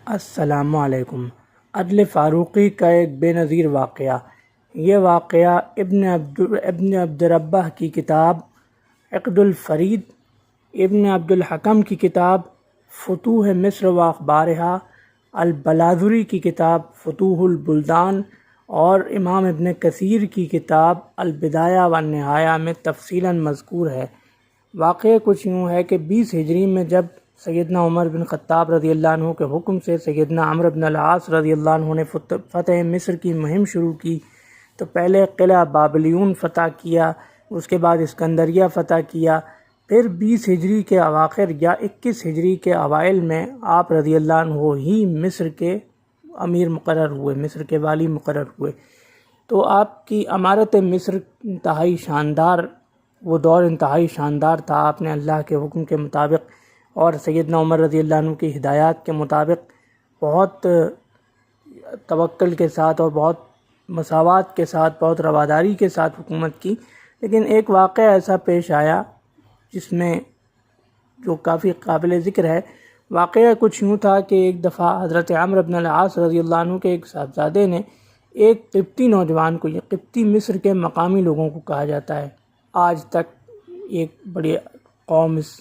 السلام علیکم۔ عدل فاروقی کا ایک بے نظیر واقعہ۔ یہ واقعہ ابن عبد ربہ کی کتاب عقد الفرید، ابن عبد الحکم کی کتاب فتوح مصر و اخبارها، البلاذری کی کتاب فتوح البلدان اور امام ابن کثیر کی کتاب البدایہ والنہایہ میں تفصیلاً مذکور ہے۔ واقعہ کچھ یوں ہے کہ 20 ہجری میں جب سیدنا عمر بن خطاب رضی اللہ عنہ کے حکم سے سیدنا عمرو بن العاص رضی اللہ عنہ نے فتح مصر کی مہم شروع کی تو پہلے قلعہ بابلیون فتح کیا، اس کے بعد اسکندریہ فتح کیا، پھر 20 ہجری کے اواخر یا 21 ہجری کے اوائل میں آپ رضی اللہ عنہ ہی مصر کے امیر مقرر ہوئے، مصر کے والی مقرر ہوئے۔ تو آپ کی امارت مصر انتہائی شاندار، وہ دور انتہائی شاندار تھا۔ آپ نے اللہ کے حکم کے مطابق اور سیدنا عمر رضی اللہ عنہ کی ہدایات کے مطابق بہت توکل کے ساتھ اور بہت مساوات کے ساتھ، بہت رواداری کے ساتھ حکومت کی۔ لیکن ایک واقعہ ایسا پیش آیا جس میں جو کافی قابل ذکر ہے۔ واقعہ کچھ یوں تھا کہ ایک دفعہ حضرت عمرو بن العاص رضی اللہ عنہ کے ایک صاحبزادے نے ایک قبطی نوجوان کو، یہ قبطی مصر کے مقامی لوگوں کو کہا جاتا ہے، آج تک ایک بڑی قوم اس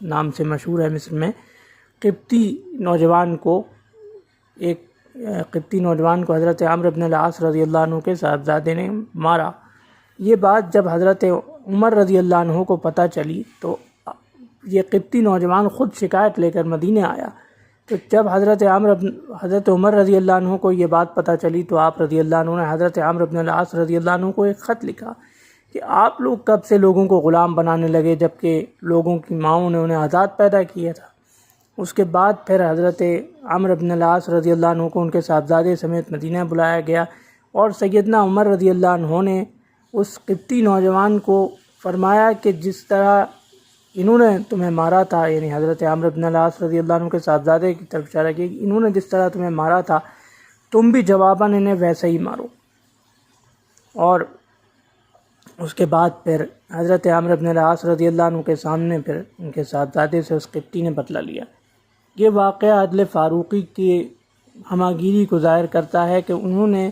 نام سے مشہور ہے مصر میں، قبطی نوجوان کو حضرت عمرو بن العاص رضی اللہ عنہ کے صاحبزادے نے مارا۔ یہ بات جب حضرت عمر رضی اللہ عنہ کو پتہ چلی تو یہ قبطی نوجوان خود شکایت لے کر مدینے آیا۔ تو جب حضرت عمر رضی اللہ عنہ کو یہ بات پتہ چلی تو آپ رضی اللہ عنہ نے حضرت عمرو بن العاص رضی اللہ عنہ کو ایک خط لکھا کہ آپ لوگ کب سے لوگوں کو غلام بنانے لگے جبکہ لوگوں کی ماؤں نے انہیں آزاد پیدا کیا تھا۔ اس کے بعد پھر حضرت عمرو بن العاص رضی اللہ عنہ کو ان کے صاحبزادے سمیت مدینہ بلایا گیا اور سیدنا عمر رضی اللہ عنہ نے اس قبطی نوجوان کو فرمایا کہ جس طرح انہوں نے تمہیں مارا تھا، یعنی حضرت عمرو بن العاص رضی اللہ عنہ کے صاحبزادے کی طرف اشارہ کیا کہ انہوں نے جس طرح تمہیں مارا تھا تم بھی جواباً انہیں ویسے ہی مارو۔ اور اس کے بعد پھر حضرت عمرو بن العاص رضی اللہ عنہ کے سامنے پھر ان کے صاحبزادے سے اس قبطی نے بدلہ لیا۔ یہ واقعہ عدل فاروقی کی ہماگیری کو ظاہر کرتا ہے کہ انہوں نے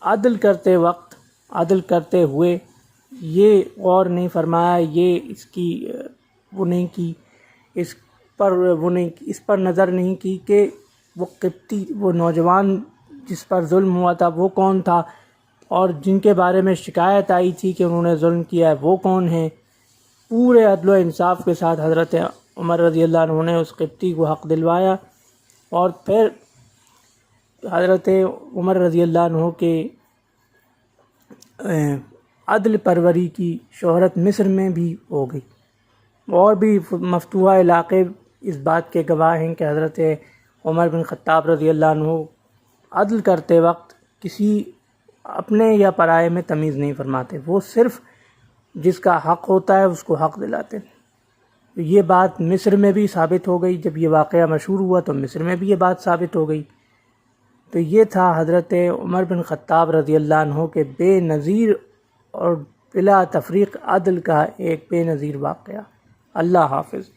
عدل کرتے ہوئے یہ غور نہیں فرمایا، اس پر نظر نہیں کی کہ وہ قبطی، وہ نوجوان جس پر ظلم ہوا تھا وہ کون تھا، اور جن کے بارے میں شکایت آئی تھی کہ انہوں نے ظلم کیا ہے وہ کون ہیں۔ پورے عدل و انصاف کے ساتھ حضرت عمر رضی اللہ عنہ نے اس قبطی کو حق دلوایا، اور پھر حضرت عمر رضی اللہ عنہ کے عدل پروری کی شہرت مصر میں بھی ہو گئی، اور بھی مفتوحہ علاقے اس بات کے گواہ ہیں کہ حضرت عمر بن خطاب رضی اللہ عنہ عدل کرتے وقت کسی اپنے یا پرائے میں تمیز نہیں فرماتے، وہ صرف جس کا حق ہوتا ہے اس کو حق دلاتے ہیں۔ یہ بات مصر میں بھی ثابت ہو گئی، جب یہ واقعہ مشہور ہوا تو مصر میں بھی یہ بات ثابت ہو گئی۔ تو یہ تھا حضرت عمر بن خطاب رضی اللہ عنہ کے بے نظیر اور بلا تفریق عدل کا ایک بے نظیر واقعہ۔ اللہ حافظ۔